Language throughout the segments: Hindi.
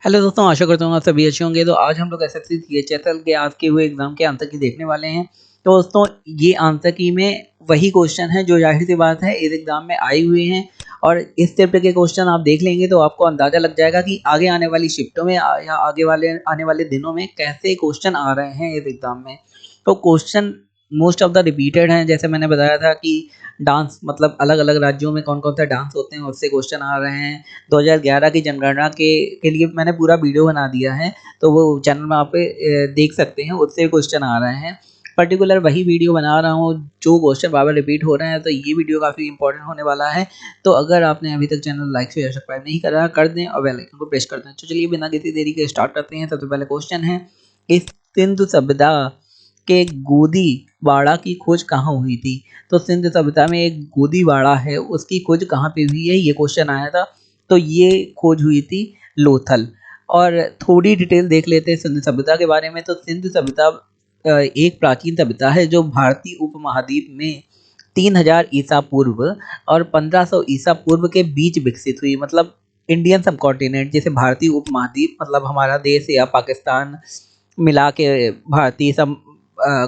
हेलो दोस्तों, आशा करता हूँ आप सभी अच्छे होंगे। तो आज हम लोग एसएससी सीएचएसएल के आज के हुए एग्जाम के आंसर की देखने वाले हैं। तो दोस्तों, ये आंसर की में वही क्वेश्चन है जो जाहिर सी बात है इस एग्जाम में आए हुए हैं। और इस टाइप के क्वेश्चन आप देख लेंगे तो आपको अंदाजा लग जाएगा कि आगे आने वाली शिफ्टों में या आगे वाले आने वाले दिनों में कैसे क्वेश्चन आ रहे हैं इस एग्जाम में। तो question most of the repeated हैं। जैसे मैंने बताया था कि डांस मतलब अलग अलग राज्यों में कौन कौन सा डांस होते हैं उससे क्वेश्चन आ रहे हैं। 2011 की जनगणना के लिए मैंने पूरा वीडियो बना दिया है, तो वो चैनल में आप देख सकते हैं, उससे क्वेश्चन आ रहे हैं। पर्टिकुलर वही वीडियो बना रहा हूँ जो क्वेश्चन बार बार रिपीट हो रहे हैं, तो ये वीडियो काफ़ी इंपॉर्टेंट होने वाला है। तो अगर आपने अभी तक चैनल लाइक शेयर सब्सक्राइब नहीं करा कर दें और बेल आइकन को प्रेस कर दें। तो चलिए बिना किसी देरी के स्टार्ट करते हैं। सबसे पहले क्वेश्चन है, इस सिंधु सभ्यता के गोदी बाड़ा की खोज कहाँ हुई थी। तो सिंधु सभ्यता में एक गोदी बाड़ा है, उसकी खोज कहाँ पे हुई है, ये क्वेश्चन आया था। तो ये खोज हुई थी लोथल। और थोड़ी डिटेल देख लेते हैं सिंधु सभ्यता के बारे में। तो सिंधु सभ्यता एक प्राचीन सभ्यता है जो भारतीय उपमहाद्वीप में 3000 ईसा पूर्व और 1500 ईसा पूर्व के बीच विकसित हुई। मतलब इंडियन सब कॉन्टिनेंट, जैसे भारतीय उपमहाद्वीप मतलब हमारा देश या पाकिस्तान मिला के भारतीय सब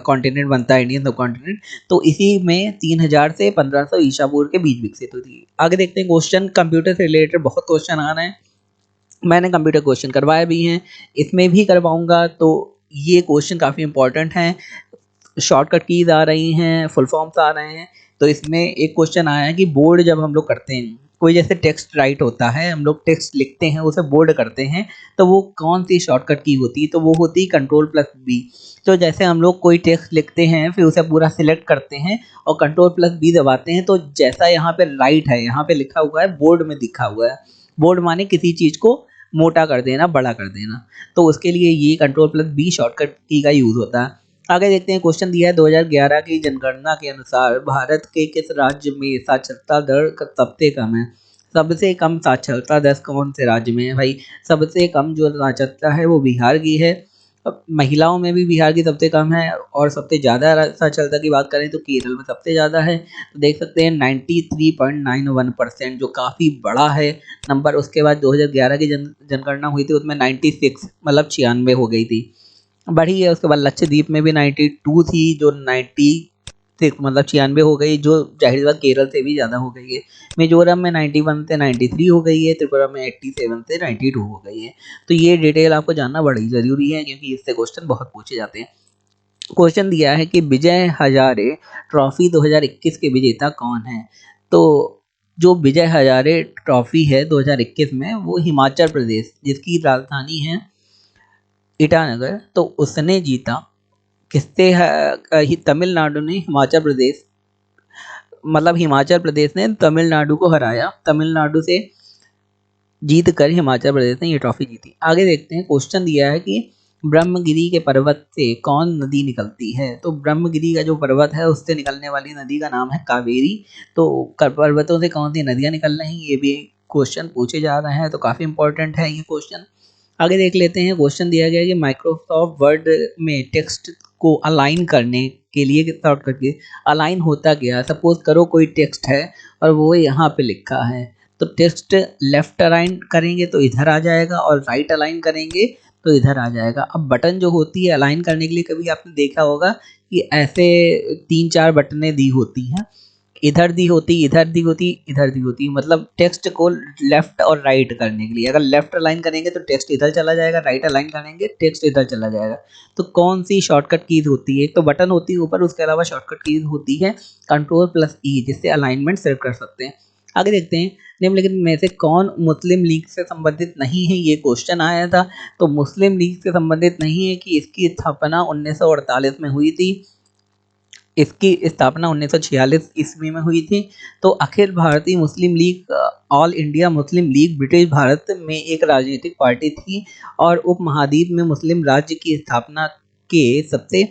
कॉन्टिनेंट बनता है, इंडियन सब कॉन्टिनेंट। तो इसी में 3000 से 1500 ईसा पूर्व के बीच विकसित हुई थी। आगे देखते हैं क्वेश्चन। कंप्यूटर से रिलेटेड बहुत क्वेश्चन आ रहे हैं, मैंने कंप्यूटर क्वेश्चन करवाए भी हैं, इसमें भी करवाऊंगा। तो ये क्वेश्चन काफ़ी इंपॉर्टेंट हैं। शॉर्टकट कीज आ रही हैं, फुल फॉर्म्स आ रहे हैं। तो इसमें एक क्वेश्चन आया है कि बोर्ड जब हम लोग करते हैं, कोई जैसे टेक्स्ट राइट होता है, हम लोग टेक्स्ट लिखते हैं उसे बोर्ड करते हैं, तो वो कौन सी शॉर्टकट की होती है। तो वो होती है कंट्रोल+B। तो जैसे हम लोग कोई टेक्स्ट लिखते हैं फिर उसे पूरा सिलेक्ट करते हैं और कंट्रोल+B दबाते हैं, तो जैसा यहाँ पे राइट है, यहाँ पे लिखा हुआ है, बोर्ड में दिखा हुआ है। बोर्ड माने किसी चीज़ को मोटा कर देना, बड़ा कर देना। तो उसके लिए ये कंट्रोल+B शॉर्टकट की का यूज़ होता है। आगे देखते हैं। क्वेश्चन दिया है, 2011 की जनगणना के अनुसार भारत के किस राज्य में साक्षरता दर सबसे कम है। सबसे कम साक्षरता दर कौन से राज्य में है भाई। सबसे कम जो साक्षरता है वो बिहार की है। अब महिलाओं में भी बिहार की सबसे कम है, और सबसे ज़्यादा साक्षरता की बात करें तो केरल में सबसे ज़्यादा है। तो देख सकते हैं 93.91%, जो काफ़ी बड़ा है नंबर। उसके बाद 2011 की जनगणना हुई थी, उसमें 96 मतलब 96 हो गई थी, बढ़ी है। उसके बाद लक्षद्वीप में भी 92 थी, जो 96 मतलब 96 हो गई, जो जाहिर सी बात केरल से भी ज़्यादा हो गई है। मिजोरम में 91 से 93 हो गई है। त्रिपुरा में 87 से 92 हो गई है। तो ये डिटेल आपको जानना बड़ी ज़रूरी है, क्योंकि इससे क्वेश्चन बहुत पूछे जाते हैं। क्वेश्चन दिया है कि विजय हजारे ट्रॉफी 2021 के विजेता कौन है। तो जो विजय हजारे ट्रॉफी है 2021 में, वो हिमाचल प्रदेश, जिसकी राजधानी है ईटानगर, तो उसने जीता। किससे है तमिलनाडु ने हिमाचल प्रदेश, मतलब हिमाचल प्रदेश ने तमिलनाडु को हराया। तमिलनाडु से जीत कर हिमाचल प्रदेश ने ये ट्रॉफी जीती। आगे देखते हैं। क्वेश्चन दिया है कि ब्रह्मगिरी के पर्वत से कौन नदी निकलती है। तो ब्रह्मगिरी का जो पर्वत है उससे निकलने वाली नदी का नाम है कावेरी। तो पर्वतों से कौन सी नदियाँ निकल रही हैं, ये भी क्वेश्चन पूछे जा रहे हैं, तो काफ़ी इंपॉर्टेंट है ये क्वेश्चन। आगे देख लेते हैं। क्वेश्चन दिया गया है कि माइक्रोसॉफ्ट वर्ड में टेक्स्ट को अलाइन करने के लिए शॉर्टकट की अलाइन होता गया। सपोज करो कोई टेक्स्ट है और वो यहाँ पे लिखा है, तो टेक्स्ट लेफ्ट अलाइन करेंगे तो इधर आ जाएगा, और राइट अलाइन करेंगे तो इधर आ जाएगा। अब बटन जो होती है अलाइन करने के लिए, कभी आपने देखा होगा कि ऐसे 3-4 बटनें दी होती हैं, इधर दी होती, इधर दी होती, इधर दी होती, मतलब टेक्स्ट को लेफ्ट और राइट करने के लिए। अगर लेफ्ट अलाइन करेंगे तो टेक्स्ट इधर चला जाएगा, राइट अलाइन करेंगे टेक्स्ट इधर चला जाएगा। तो कौन सी शॉर्टकट कीज होती है। एक तो बटन होती है ऊपर, उसके अलावा शॉर्टकट कीज होती है कंट्रोल+E, जिससे अलाइनमेंट सेव कर सकते हैं। आगे देखते हैं। निम्नलिखित में से कौन मुस्लिम लीग से संबंधित नहीं है, ये क्वेश्चन आया था। तो मुस्लिम लीग से संबंधित नहीं है कि इसकी स्थापना 1948 में हुई थी। इसकी स्थापना 1946 ईस्वी में हुई थी। तो अखिल भारतीय Muslim League, all India Muslim League, British Bharat में एक राजनीतिक पार्टी थी और उपमहाद्वीप में मुस्लिम राज्य की स्थापना के सबसे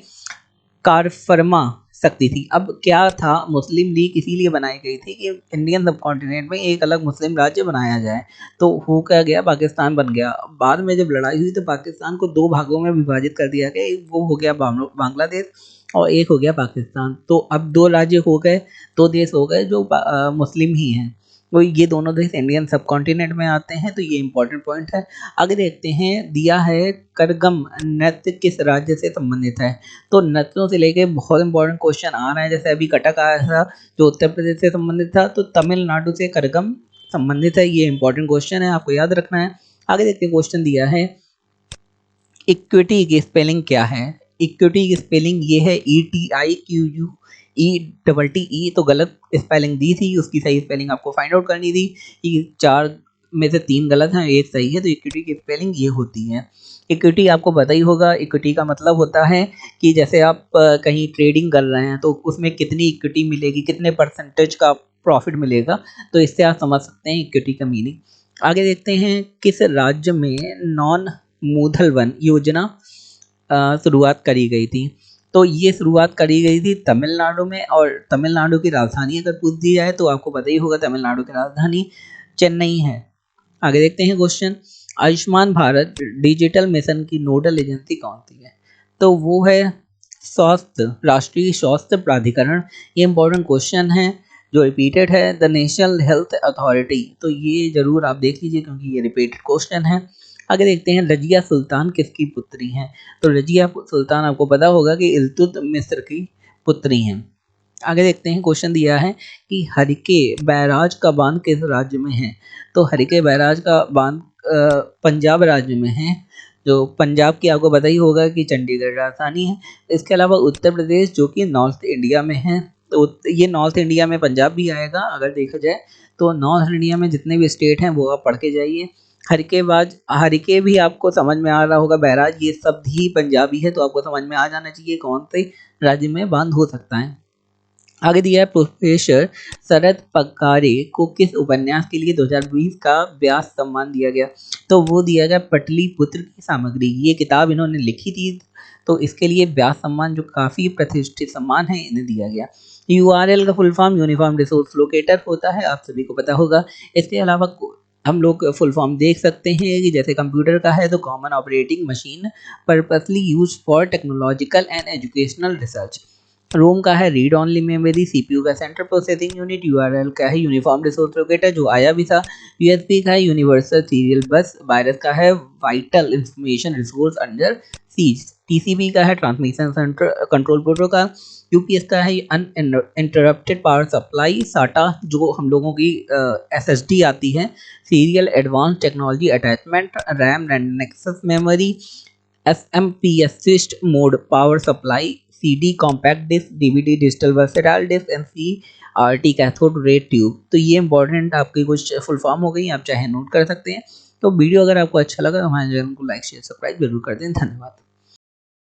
कारफरमा शक्ति थी। अब क्या था, मुस्लिम लीग इसीलिए बनाई गई थी कि इंडियन सब कॉन्टिनेंट में एक अलग मुस्लिम राज्य बनाया जाए। तो हो क्या गया, पाकिस्तान बन गया। बाद में जब लड़ाई हुई तो पाकिस्तान को 2 भागों में विभाजित कर दिया गया। एक वो हो गया बांग्लादेश और एक हो गया पाकिस्तान। तो अब 2 राज्य हो गए, 2 देश हो गए जो मुस्लिम ही हैं। वो ये दोनों देश इंडियन सब कॉन्टिनेंट में आते हैं, तो ये इंपॉर्टेंट पॉइंट है। आगे देखते हैं, दिया है करगम नृत्य किस राज्य से संबंधित है। तो नृत्यों से लेके बहुत इंपॉर्टेंट क्वेश्चन आ रहा है, जैसे अभी कटक आया था जो उत्तर प्रदेश से संबंधित था, तो तमिलनाडु से करगम संबंधित है। ये इंपॉर्टेंट क्वेश्चन है, आपको याद रखना है। आगे देखते हैं, क्वेश्चन दिया है इक्विटी की स्पेलिंग क्या है। इक्विटी की स्पेलिंग ये है ETIQUE तो गलत स्पेलिंग दी थी, उसकी सही स्पेलिंग आपको फाइंड आउट करनी थी। कि 4 में से 3 गलत हैं, 1 सही है, तो इक्विटी की स्पेलिंग ये होती है। इक्विटी आपको पता ही होगा, इक्विटी का मतलब होता है कि जैसे आप कहीं ट्रेडिंग कर रहे हैं तो उसमें कितनी इक्विटी मिलेगी, कितने परसेंटेज का प्रॉफिट मिलेगा, तो इससे आप समझ सकते हैं इक्विटी का मीनिंग। आगे देखते हैं, किस राज्य में नॉन मूधल वन योजना शुरुआत करी गई थी। तो ये शुरुआत करी गई थी तमिलनाडु में, और तमिलनाडु की राजधानी अगर पूछ दी जाए तो आपको पता ही होगा तमिलनाडु की राजधानी चेन्नई है। आगे देखते हैं question, Ayushman Bharat digital mission की नोडल एजेंसी कौन सी है। तो वो है राष्ट्रीय स्वास्थ्य प्राधिकरण। ये इंपॉर्टेंट क्वेश्चन है जो रिपीटेड है, द नेशनल हेल्थ अथॉरिटी। तो ये जरूर आप देख लीजिए क्योंकि ये रिपीटेड क्वेश्चन है। आगे देखते हैं, रजिया सुल्तान किसकी पुत्री हैं। तो रजिया सुल्तान आपको पता होगा कि इल्तुतमिश की पुत्री हैं। आगे देखते हैं, क्वेश्चन दिया है कि हरिके बैराज का बांध किस राज्य में है। तो हरिके बैराज का बांध पंजाब राज्य में है। जो पंजाब की आपको पता ही होगा कि चंडीगढ़ राजधानी है। इसके अलावा उत्तर प्रदेश जो कि नॉर्थ इंडिया में है, तो ये नॉर्थ इंडिया में पंजाब भी आएगा अगर देखा जाए। तो नॉर्थ इंडिया में जितने भी स्टेट हैं वो आप पढ़ के जाइए। हरिके भी आपको समझ में आ रहा होगा, बैराज ये सब ही पंजाबी है, तो आपको समझ में आ जाना चाहिए कौन से राज्य में बांध हो सकता है। आगे दिया है, प्रोफेसर शरद पकारे को किस उपन्यास के लिए 2020 का व्यास सम्मान दिया गया। तो वो दिया गया पटलिपुत्र की सामग्री। ये किताब इन्होंने लिखी थी, तो इसके लिए व्यास सम्मान जो काफ़ी प्रतिष्ठित सम्मान है इन्हें दिया गया। URL का full form uniform resource locator होता है, आप सभी को पता होगा। इसके अलावा हम लोग फुल फॉर्म देख सकते हैं कि जैसे कंप्यूटर का है तो common operating machine purposely use for technological and educational research. ROM का है रीड ऑनली मेमोरी। CPU का सेंट्रल प्रोसेसिंग यूनिट। URL का है यूनिफॉर्म रिसोर्स लोकेटर जो आया भी था। USB का है यूनिवर्सल सीरियल बस। वायरस का है vital information resource under seize. TCP का है ट्रांसमिशन कंट्रोल प्रोटोकॉल। UPS का है अनइंटरप्टेड पावर सप्लाई। SATA जो हम लोगों की SSD आती है, serial advance technology attachment. RAM random access memory. SMPS switched mode power supply. CD compact disc. DVD digital versatile disc and CRT cathode ray tube. तो ये इंपॉर्टेंट आपकी कुछ फुल फॉर्म हो गई, आप चाहे नोट कर सकते हैं। तो वीडियो अगर आपको अच्छा लगा तो हमारे चैनल को लाइक शेयर सब्सक्राइब जरूर कर दें। धन्यवाद।